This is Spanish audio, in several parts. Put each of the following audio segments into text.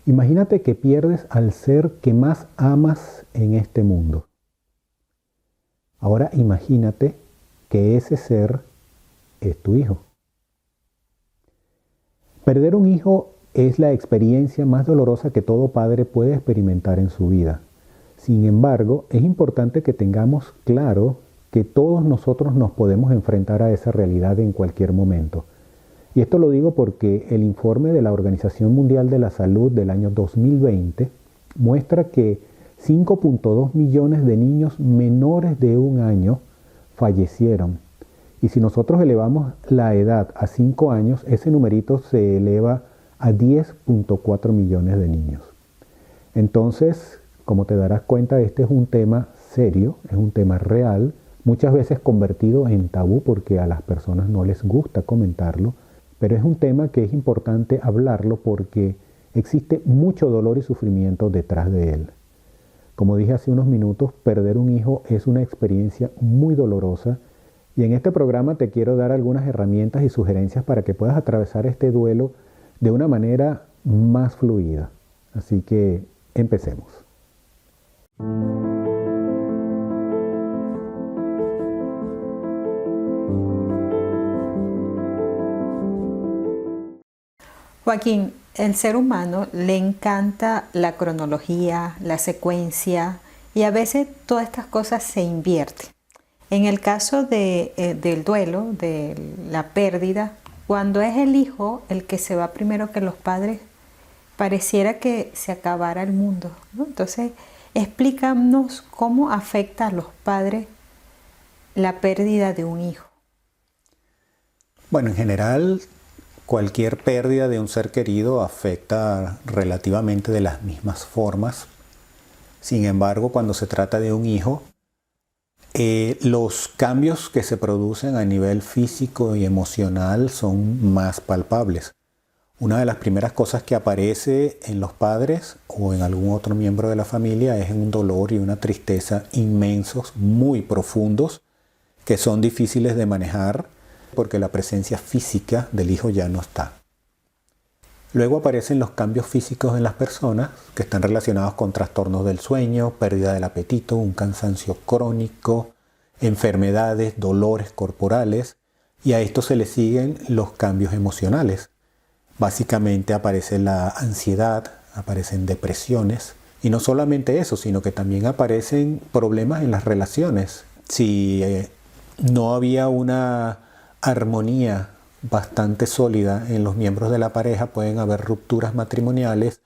Imagínate que pierdes al ser que más amas en este mundo. Ahora imagínate que ese ser es tu hijo. Perder un hijo es la experiencia más dolorosa que todo padre puede experimentar en su vida. Sin embargo, es importante que tengamos claro que todos nosotros nos podemos enfrentar a esa realidad en cualquier momento. Y esto lo digo porque el informe de la Organización Mundial de la Salud del año 2020 muestra que 5.2 millones de niños menores de un año fallecieron. Y si nosotros elevamos la edad a 5 años, ese numerito se eleva a 10.4 millones de niños. Entonces, como te darás cuenta, este es un tema serio, es un tema real, muchas veces convertido en tabú porque a las personas no les gusta comentarlo, pero es un tema que es importante hablarlo porque existe mucho dolor y sufrimiento detrás de él. Como dije hace unos minutos, perder un hijo es una experiencia muy dolorosa y en este programa te quiero dar algunas herramientas y sugerencias para que puedas atravesar este duelo de una manera más fluida. Así que empecemos. Joaquín, el ser humano le encanta la cronología, la secuencia y a veces todas estas cosas se invierten. En el caso del duelo, de la pérdida, cuando es el hijo el que se va primero que los padres, pareciera que se acabara el mundo, ¿no? Entonces, explícanos cómo afecta a los padres la pérdida de un hijo. Bueno, en general, cualquier pérdida de un ser querido afecta relativamente de las mismas formas. Sin embargo, cuando se trata de un hijo, los cambios que se producen a nivel físico y emocional son más palpables. Una de las primeras cosas que aparece en los padres o en algún otro miembro de la familia es un dolor y una tristeza inmensos, muy profundos, que son difíciles de manejar porque la presencia física del hijo ya no está. Luego aparecen los cambios físicos en las personas que están relacionados con trastornos del sueño, pérdida del apetito, un cansancio crónico, enfermedades, dolores corporales, y a esto se le siguen los cambios emocionales. Básicamente aparece la ansiedad, aparecen depresiones, y no solamente eso, sino que también aparecen problemas en las relaciones. Si no había una armonía bastante sólida en los miembros de la pareja, pueden haber rupturas matrimoniales,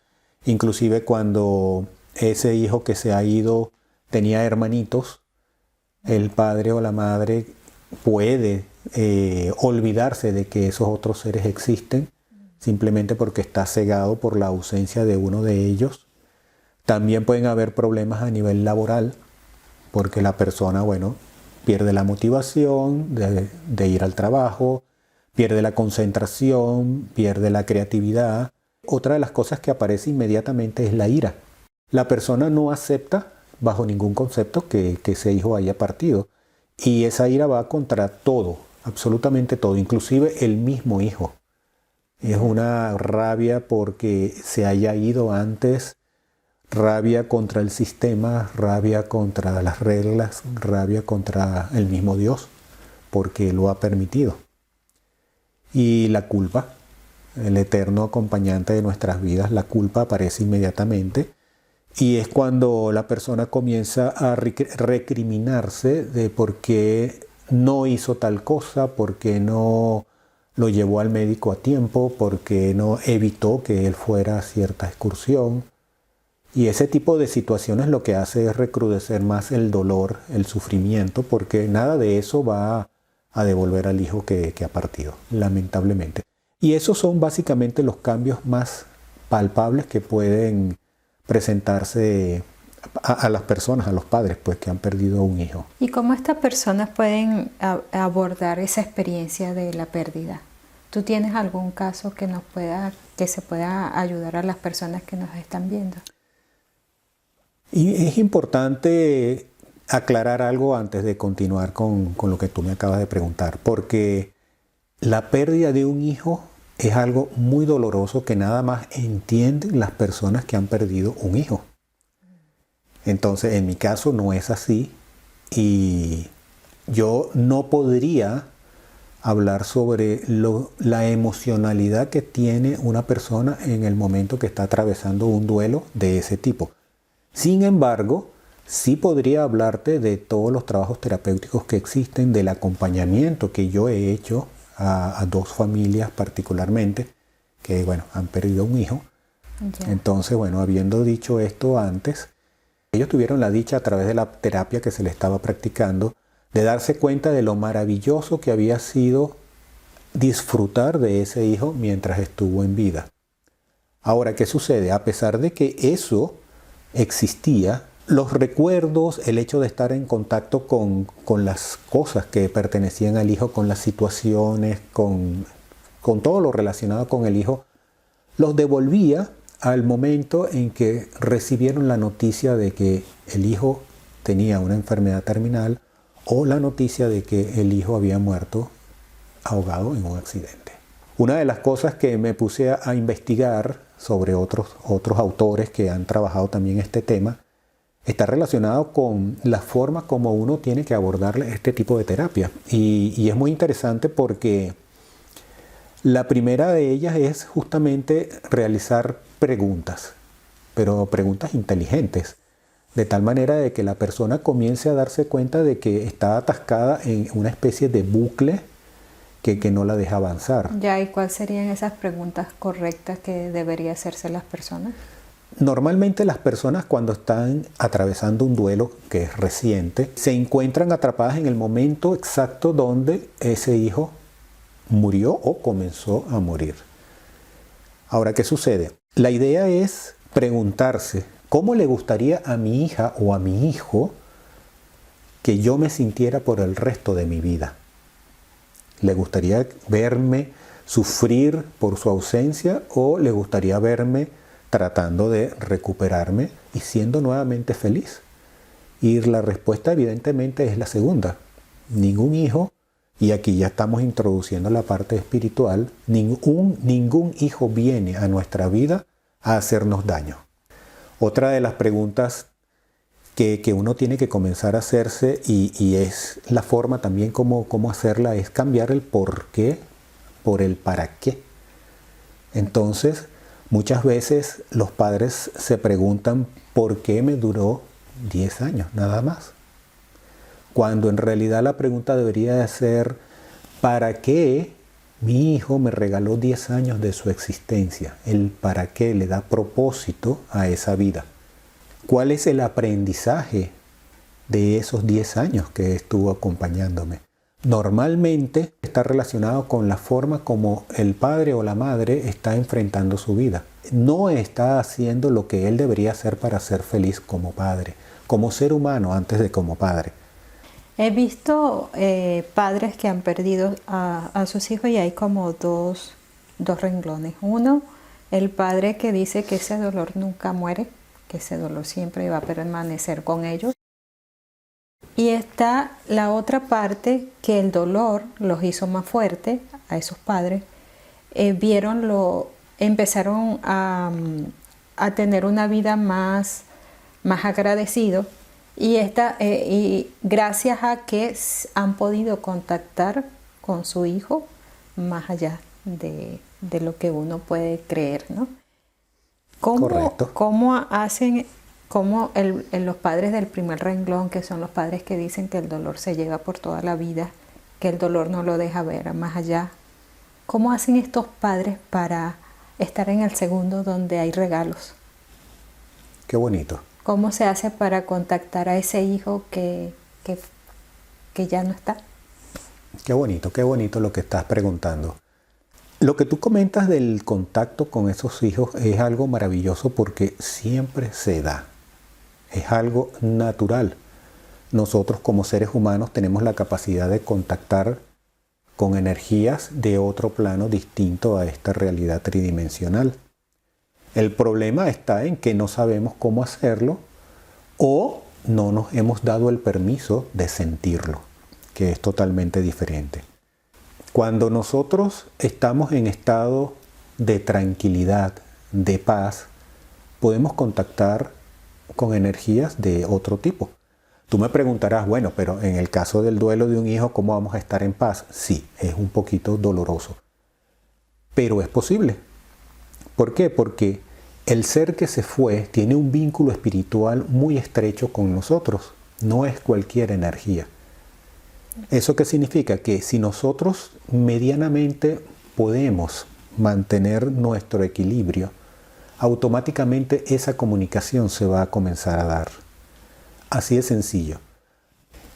inclusive cuando ese hijo que se ha ido tenía hermanitos, el padre o la madre puede olvidarse de que esos otros seres existen simplemente porque está cegado por la ausencia de uno de ellos. También pueden haber problemas a nivel laboral porque la persona, pierde la motivación de ir al trabajo, pierde la concentración, pierde la creatividad. Otra de las cosas que aparece inmediatamente es la ira. La persona no acepta bajo ningún concepto que ese hijo haya partido. Y esa ira va contra todo, absolutamente todo, inclusive el mismo hijo. Es una rabia porque se haya ido antes, rabia contra el sistema, rabia contra las reglas, rabia contra el mismo Dios, porque lo ha permitido. Y la culpa, el eterno acompañante de nuestras vidas, la culpa aparece inmediatamente y es cuando la persona comienza a recriminarse de por qué no hizo tal cosa, por qué no lo llevó al médico a tiempo, por qué no evitó que él fuera a cierta excursión. Y ese tipo de situaciones lo que hace es recrudecer más el dolor, el sufrimiento, porque nada de eso va a devolver al hijo que ha partido, lamentablemente. Y esos son básicamente los cambios más palpables que pueden presentarse a las personas, a los padres, pues, que han perdido un hijo. ¿Y cómo estas personas pueden abordar esa experiencia de la pérdida? ¿Tú tienes algún caso que se pueda ayudar a las personas que nos están viendo? Y es importante aclarar algo antes de continuar con lo que tú me acabas de preguntar, porque la pérdida de un hijo es algo muy doloroso que nada más entienden las personas que han perdido un hijo. Entonces, en mi caso no es así y yo no podría hablar sobre la emocionalidad que tiene una persona en el momento que está atravesando un duelo de ese tipo. Sin embargo, sí podría hablarte de todos los trabajos terapéuticos que existen, del acompañamiento que yo he hecho a dos familias particularmente, que bueno, han perdido un hijo. Ya. Entonces, bueno, habiendo dicho esto antes, ellos tuvieron la dicha a través de la terapia que se les estaba practicando, de darse cuenta de lo maravilloso que había sido disfrutar de ese hijo mientras estuvo en vida. Ahora, ¿qué sucede? A pesar de que eso existía, los recuerdos, el hecho de estar en contacto con las cosas que pertenecían al hijo, con las situaciones, con todo lo relacionado con el hijo, los devolvía al momento en que recibieron la noticia de que el hijo tenía una enfermedad terminal o la noticia de que el hijo había muerto ahogado en un accidente. Una de las cosas que me puse a investigar sobre otros autores que han trabajado también este tema está relacionado con la forma como uno tiene que abordar este tipo de terapia. Y es muy interesante porque la primera de ellas es justamente realizar preguntas, pero preguntas inteligentes, de tal manera de que la persona comience a darse cuenta de que está atascada en una especie de bucle que no la deja avanzar. Ya, ¿y cuáles serían esas preguntas correctas que debería hacerse las personas? Normalmente las personas cuando están atravesando un duelo que es reciente, se encuentran atrapadas en el momento exacto donde ese hijo murió o comenzó a morir. Ahora, ¿qué sucede? La idea es preguntarse, ¿cómo le gustaría a mi hija o a mi hijo que yo me sintiera por el resto de mi vida? ¿Le gustaría verme sufrir por su ausencia o le gustaría verme tratando de recuperarme y siendo nuevamente feliz? Y la respuesta evidentemente es la segunda. Ningún hijo, y aquí ya estamos introduciendo la parte espiritual, ningún hijo viene a nuestra vida a hacernos daño. Otra de las preguntas que uno tiene que comenzar a hacerse, y es la forma también como hacerla, es cambiar el por qué por el para qué. Entonces, muchas veces los padres se preguntan ¿por qué me duró 10 años nada más? Cuando en realidad la pregunta debería de ser ¿para qué mi hijo me regaló 10 años de su existencia? El para qué le da propósito a esa vida. ¿Cuál es el aprendizaje de esos 10 años que estuvo acompañándome? Normalmente está relacionado con la forma como el padre o la madre está enfrentando su vida. No está haciendo lo que él debería hacer para ser feliz como padre, como ser humano antes de como padre. He visto padres que han perdido a sus hijos y hay como dos renglones. Uno, el padre que dice que ese dolor nunca muere, que ese dolor siempre va a permanecer con ellos. Y está la otra parte que el dolor los hizo más fuertes a esos padres. Empezaron a tener una vida más agradecido y gracias a que han podido contactar con su hijo más allá de lo que uno puede creer, ¿no? Correcto. ¿Cómo hacen, los padres del primer renglón, que son los padres que dicen que el dolor se lleva por toda la vida, que el dolor no lo deja ver más allá? ¿Cómo hacen estos padres para estar en el segundo donde hay regalos? Qué bonito. ¿Cómo se hace para contactar a ese hijo que ya no está? Qué bonito lo que estás preguntando. Lo que tú comentas del contacto con esos hijos es algo maravilloso porque siempre se da. Es algo natural. Nosotros como seres humanos tenemos la capacidad de contactar con energías de otro plano distinto a esta realidad tridimensional. El problema está en que no sabemos cómo hacerlo o no nos hemos dado el permiso de sentirlo, que es totalmente diferente. Cuando nosotros estamos en estado de tranquilidad, de paz, podemos contactar con energías de otro tipo. Tú me preguntarás, bueno, pero en el caso del duelo de un hijo, ¿cómo vamos a estar en paz? Sí, es un poquito doloroso, pero es posible. ¿Por qué? Porque el ser que se fue tiene un vínculo espiritual muy estrecho con nosotros, no es cualquier energía. ¿Eso qué significa? Que si nosotros medianamente podemos mantener nuestro equilibrio, automáticamente esa comunicación se va a comenzar a dar. Así de sencillo.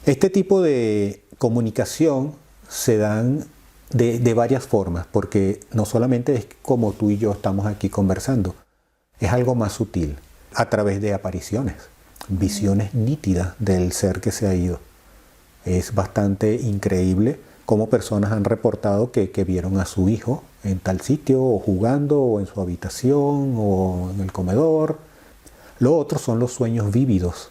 Este tipo de comunicación se dan de varias formas, porque no solamente es como tú y yo estamos aquí conversando, es algo más sutil, a través de apariciones, visiones nítidas del ser que se ha ido. Es bastante increíble cómo personas han reportado que vieron a su hijo en tal sitio, o jugando, o en su habitación, o en el comedor. Lo otro son los sueños vívidos,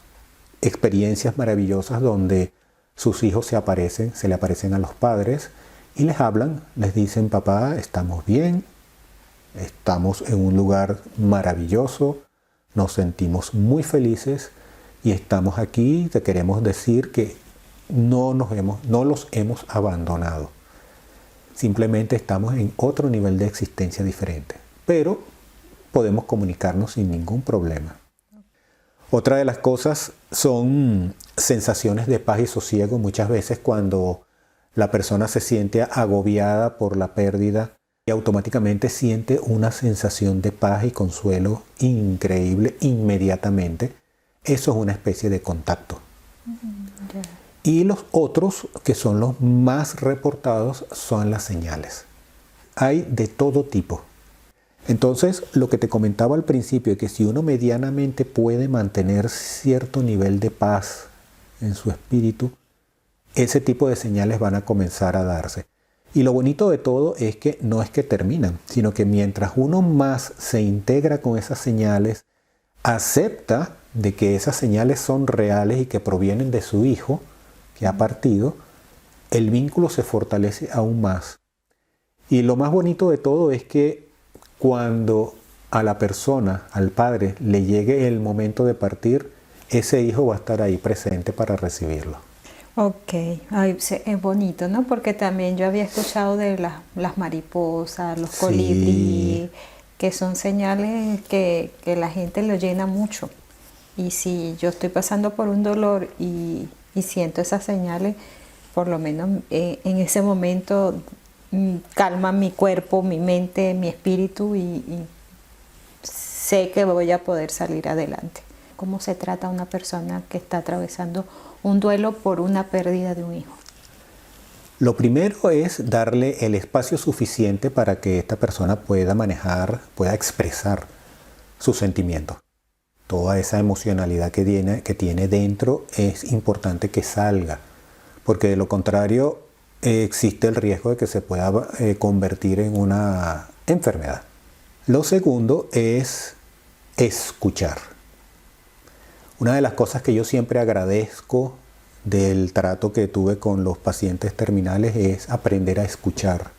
experiencias maravillosas donde sus hijos se le aparecen a los padres y les hablan, les dicen: papá, estamos bien, estamos en un lugar maravilloso, nos sentimos muy felices y estamos aquí, te queremos decir que no los hemos abandonado. Simplemente estamos en otro nivel de existencia diferente, pero podemos comunicarnos sin ningún problema. Otra de las cosas son sensaciones de paz y sosiego muchas veces cuando la persona se siente agobiada por la pérdida y automáticamente siente una sensación de paz y consuelo increíble inmediatamente. Eso es una especie de contacto. Y los otros, que son los más reportados, son las señales. Hay de todo tipo. Entonces, lo que te comentaba al principio, es que si uno medianamente puede mantener cierto nivel de paz en su espíritu, ese tipo de señales van a comenzar a darse. Y lo bonito de todo es que no es que terminan, sino que mientras uno más se integra con esas señales, acepta de que esas señales son reales y que provienen de su hijo que ha partido, el vínculo se fortalece aún más. Y lo más bonito de todo es que cuando a la persona, al padre, le llegue el momento de partir, ese hijo va a estar ahí presente para recibirlo. Ok, ay, es bonito, ¿no? Porque también yo había escuchado de las mariposas, los colibríes, que son señales que la gente lo llena mucho. Y si yo estoy pasando por un dolor y siento esas señales, por lo menos en ese momento calma mi cuerpo, mi mente, mi espíritu y sé que voy a poder salir adelante. ¿Cómo se trata a una persona que está atravesando un duelo por una pérdida de un hijo? Lo primero es darle el espacio suficiente para que esta persona pueda manejar, pueda expresar sus sentimientos. Toda esa emocionalidad que tiene dentro es importante que salga, porque de lo contrario existe el riesgo de que se pueda convertir en una enfermedad. Lo segundo es escuchar. Una de las cosas que yo siempre agradezco del trato que tuve con los pacientes terminales es aprender a escuchar.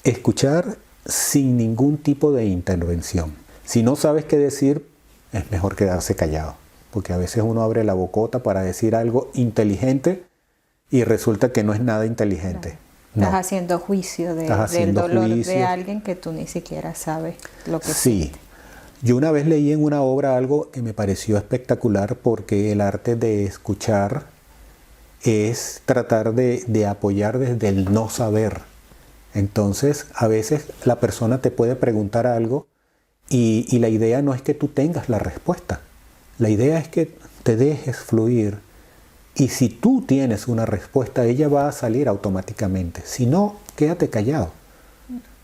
Escuchar sin ningún tipo de intervención. Si no sabes qué decir, es mejor quedarse callado, porque a veces uno abre la bocota para decir algo inteligente y resulta que no es nada inteligente. Estás haciendo juicio del dolor de alguien que tú ni siquiera sabes lo que siente. Yo una vez leí en una obra algo que me pareció espectacular, porque el arte de escuchar es tratar de apoyar desde el no saber. Entonces, a veces la persona te puede preguntar algo y la idea no es que tú tengas la respuesta. La idea es que te dejes fluir. Y si tú tienes una respuesta, ella va a salir automáticamente. Si no, quédate callado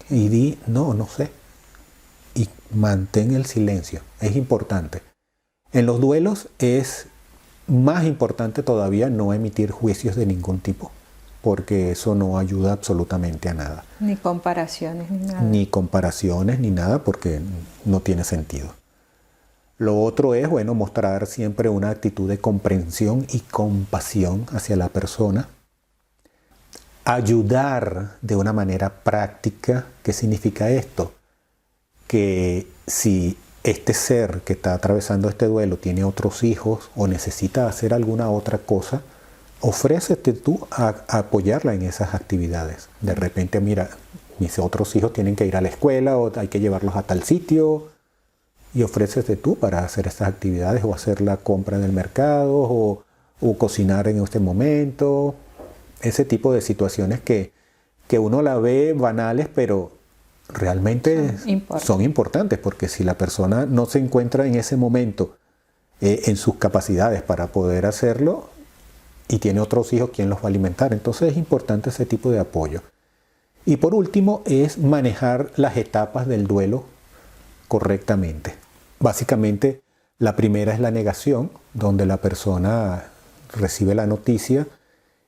y di, no sé. Y mantén el silencio. Es importante. En los duelos es más importante todavía no emitir juicios de ningún tipo, porque eso no ayuda absolutamente a nada. Ni comparaciones, ni nada. Ni comparaciones, ni nada, porque no tiene sentido. Lo otro es, mostrar siempre una actitud de comprensión y compasión hacia la persona. ayudar de una manera práctica. ¿Qué significa esto? Que si este ser que está atravesando este duelo tiene otros hijos o necesita hacer alguna otra cosa, ofrécete tú a apoyarla en esas actividades. De repente, mira, mis otros hijos tienen que ir a la escuela o hay que llevarlos a tal sitio, y ofrécete tú para hacer estas actividades o hacer la compra en el mercado o cocinar en este momento. Ese tipo de situaciones que uno la ve banales, pero realmente son importantes, porque si la persona no se encuentra en ese momento en sus capacidades para poder hacerlo y tiene otros hijos, ¿quién los va a alimentar? Entonces es importante ese tipo de apoyo. Y por último es manejar las etapas del duelo correctamente. Básicamente la primera es la negación, donde la persona recibe la noticia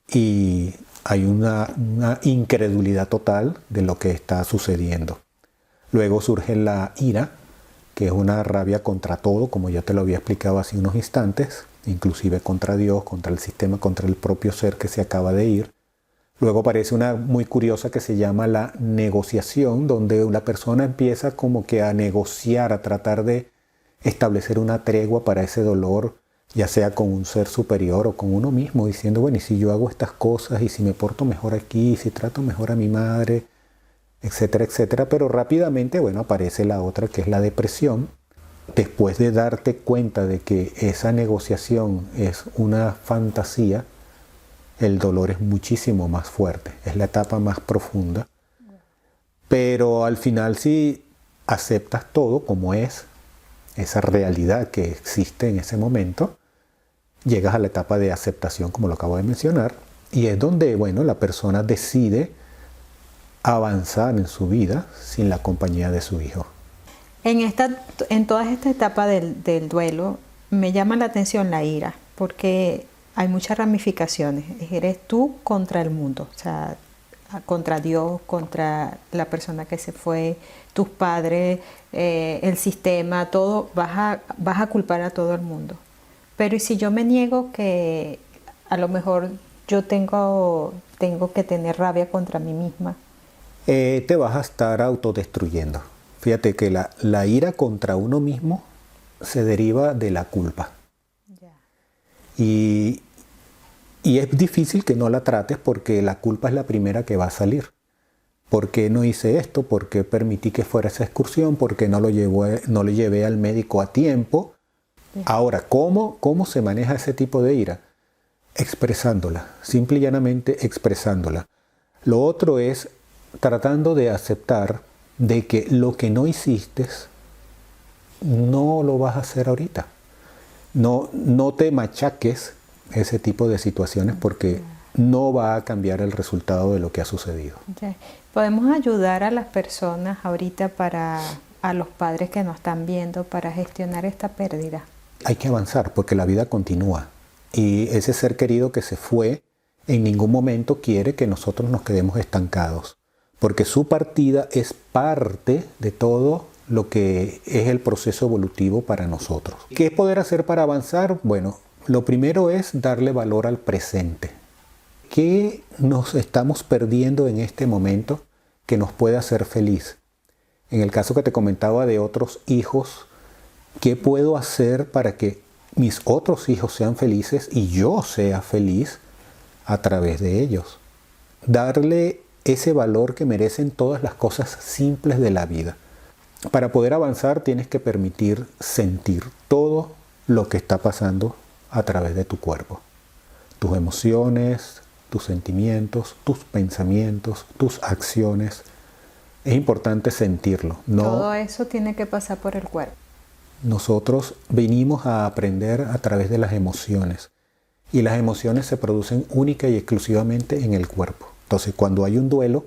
y hay una incredulidad total de lo que está sucediendo. Luego surge la ira, que es una rabia contra todo, como ya te lo había explicado hace unos instantes, inclusive contra Dios, contra el sistema, contra el propio ser que se acaba de ir. Luego aparece una muy curiosa que se llama la negociación, donde la persona empieza como que a negociar, a tratar de establecer una tregua para ese dolor, ya sea con un ser superior o con uno mismo, diciendo, bueno, y si yo hago estas cosas, y si me porto mejor aquí, y si trato mejor a mi madre, etcétera, etcétera. Pero rápidamente, bueno, aparece la otra, que es la depresión. Después de darte cuenta de que esa negociación es una fantasía, el dolor es muchísimo más fuerte, es la etapa más profunda. Pero al final, si aceptas todo como es, esa realidad que existe en ese momento, llegas a la etapa de aceptación, como lo acabo de mencionar, y es donde, bueno, la persona decide avanzar en su vida sin la compañía de su hijo. En toda esta etapa del duelo, me llama la atención la ira, porque hay muchas ramificaciones. Eres tú contra el mundo, o sea, contra Dios, contra la persona que se fue, tus padres, el sistema, todo, vas a culpar a todo el mundo. Pero ¿y si yo me niego que a lo mejor yo tengo que tener rabia contra mí misma? Te vas a estar autodestruyendo. Fíjate que la ira contra uno mismo se deriva de la culpa. Ya. Y es difícil que no la trates, porque la culpa es la primera que va a salir. ¿Por qué no hice esto? ¿Por qué permití que fuera esa excursión? ¿Por qué no lo llevé al médico a tiempo? Sí. Ahora, ¿cómo se maneja ese tipo de ira? Expresándola, simple y llanamente expresándola. Lo otro es tratando de aceptar de que lo que no hiciste no lo vas a hacer ahorita. No te machaques ese tipo de situaciones, porque no va a cambiar el resultado de lo que ha sucedido. Okay. Podemos ayudar a las personas ahorita, a los padres que nos están viendo, para gestionar esta pérdida. Hay que avanzar, porque la vida continúa, y ese ser querido que se fue en ningún momento quiere que nosotros nos quedemos estancados, porque su partida es parte de todo lo que es el proceso evolutivo para nosotros. ¿Qué poder hacer para avanzar? Bueno, lo primero es darle valor al presente. ¿Qué nos estamos perdiendo en este momento que nos puede hacer feliz? En el caso que te comentaba de otros hijos, ¿qué puedo hacer para que mis otros hijos sean felices y yo sea feliz a través de ellos? Darle ese valor que merecen todas las cosas simples de la vida. Para poder avanzar tienes que permitir sentir todo lo que está pasando a través de tu cuerpo. Tus emociones, tus sentimientos, tus pensamientos, tus acciones. Es importante sentirlo. Todo eso tiene que pasar por el cuerpo. Nosotros venimos a aprender a través de las emociones. Y las emociones se producen única y exclusivamente en el cuerpo. Entonces, cuando hay un duelo,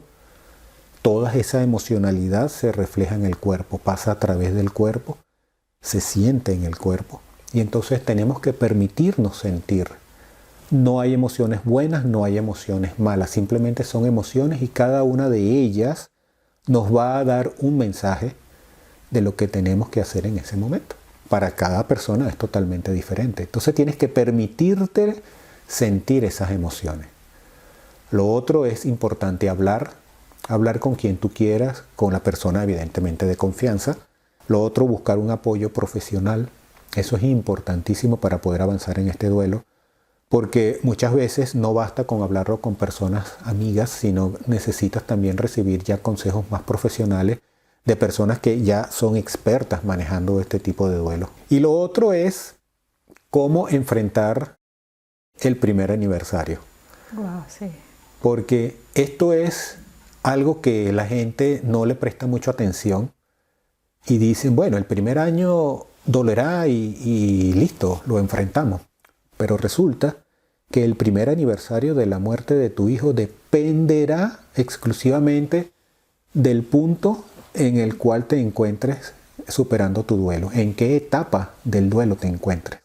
toda esa emocionalidad se refleja en el cuerpo, pasa a través del cuerpo, se siente en el cuerpo. Y entonces tenemos que permitirnos sentir. No hay emociones buenas, no hay emociones malas, simplemente son emociones, y cada una de ellas nos va a dar un mensaje de lo que tenemos que hacer en ese momento. Para cada persona es totalmente diferente. Entonces tienes que permitirte sentir esas emociones. Lo otro es importante hablar con quien tú quieras, con la persona evidentemente de confianza. Lo otro, buscar un apoyo profesional. Eso es importantísimo para poder avanzar en este duelo, porque muchas veces no basta con hablarlo con personas amigas, sino necesitas también recibir ya consejos más profesionales de personas que ya son expertas manejando este tipo de duelo. Y lo otro es cómo enfrentar el primer aniversario. Wow, sí. Porque esto es algo que la gente no le presta mucha atención y dicen, bueno, el primer año dolerá y listo, lo enfrentamos. Pero resulta que el primer aniversario de la muerte de tu hijo dependerá exclusivamente del punto en el cual te encuentres superando tu duelo, en qué etapa del duelo te encuentres.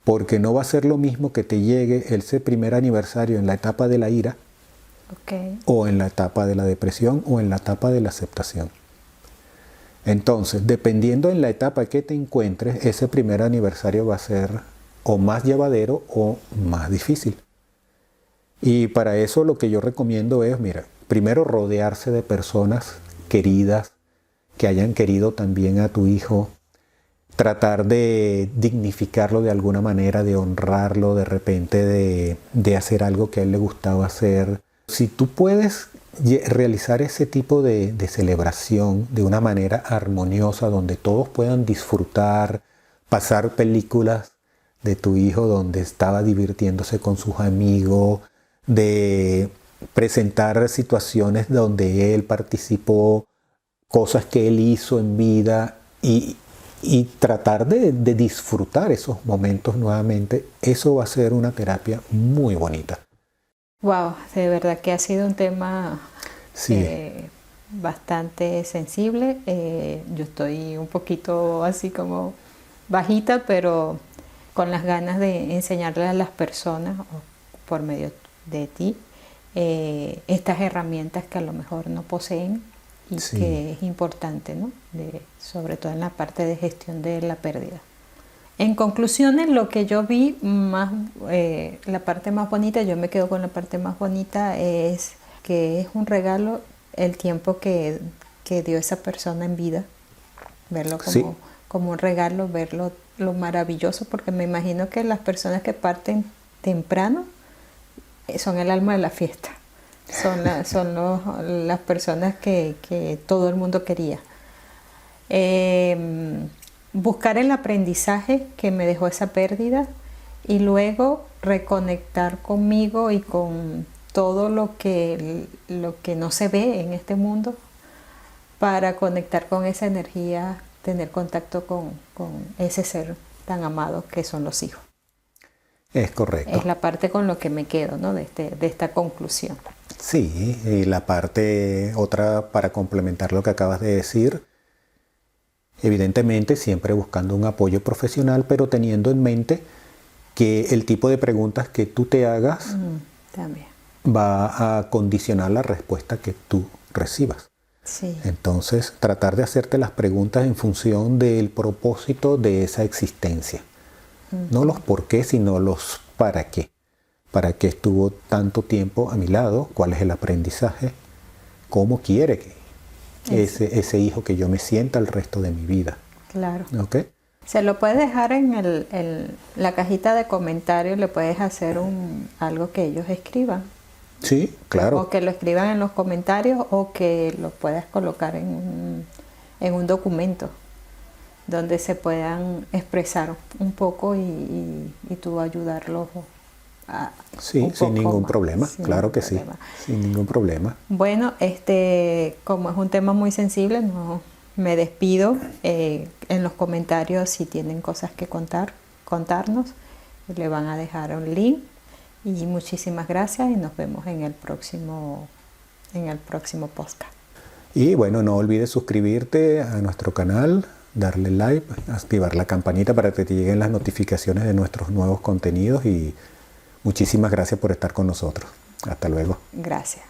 Porque no va a ser lo mismo que te llegue ese primer aniversario en la etapa de la ira, o en la etapa de la depresión, o en la etapa de la aceptación. Entonces, dependiendo en la etapa que te encuentres, ese primer aniversario va a ser o más llevadero o más difícil. Y para eso lo que yo recomiendo es, mira, primero rodearse de personas queridas, que hayan querido también a tu hijo, tratar de dignificarlo de alguna manera, de honrarlo, de repente de hacer algo que a él le gustaba hacer. Si tú puedes realizar ese tipo de celebración de una manera armoniosa, donde todos puedan disfrutar, pasar películas de tu hijo donde estaba divirtiéndose con sus amigos, de presentar situaciones donde él participó, cosas que él hizo en vida y tratar de disfrutar esos momentos nuevamente, eso va a ser una terapia muy bonita. Wow, de verdad que ha sido un tema bastante sensible. Yo estoy un poquito así como bajita, pero con las ganas de enseñarle a las personas por medio de ti estas herramientas que a lo mejor no poseen y que es importante, ¿no? Sobre todo en la parte de gestión de la pérdida. En conclusiones, lo que yo vi más, la parte más bonita, yo me quedo con la parte más bonita, es que es un regalo el tiempo que dio esa persona en vida, verlo como un regalo, verlo lo maravilloso, porque me imagino que las personas que parten temprano son el alma de la fiesta, son las personas que todo el mundo quería. Buscar el aprendizaje que me dejó esa pérdida y luego reconectar conmigo y con todo lo que no se ve en este mundo para conectar con esa energía, tener contacto con ese ser tan amado que son los hijos. Es correcto. Es la parte con lo que me quedo, ¿no? de esta conclusión. Sí, y la parte otra para complementar lo que acabas de decir, evidentemente siempre buscando un apoyo profesional, pero teniendo en mente que el tipo de preguntas que tú te hagas también va a condicionar la respuesta que tú recibas. Sí. Entonces, tratar de hacerte las preguntas en función del propósito de esa existencia. No los por qué, sino los para qué. ¿Para qué estuvo tanto tiempo a mi lado? ¿Cuál es el aprendizaje? ¿Cómo quiere que ese hijo que yo me sienta el resto de mi vida? Claro. ¿Okay? Se lo puedes dejar en la cajita de comentarios, le puedes hacer algo que ellos escriban. Sí, claro. O que lo escriban en los comentarios o que lo puedas colocar en un documento donde se puedan expresar un poco y tú ayudarlos a sin ningún problema, claro que sí, sin ningún problema. Bueno, como es un tema muy sensible, no me despido. En los comentarios, si tienen cosas que contarnos, le van a dejar un link. Y muchísimas gracias y nos vemos en el próximo podcast. Y bueno, no olvides suscribirte a nuestro canal, darle like, activar la campanita para que te lleguen las notificaciones de nuestros nuevos contenidos y muchísimas gracias por estar con nosotros. Hasta luego. Gracias.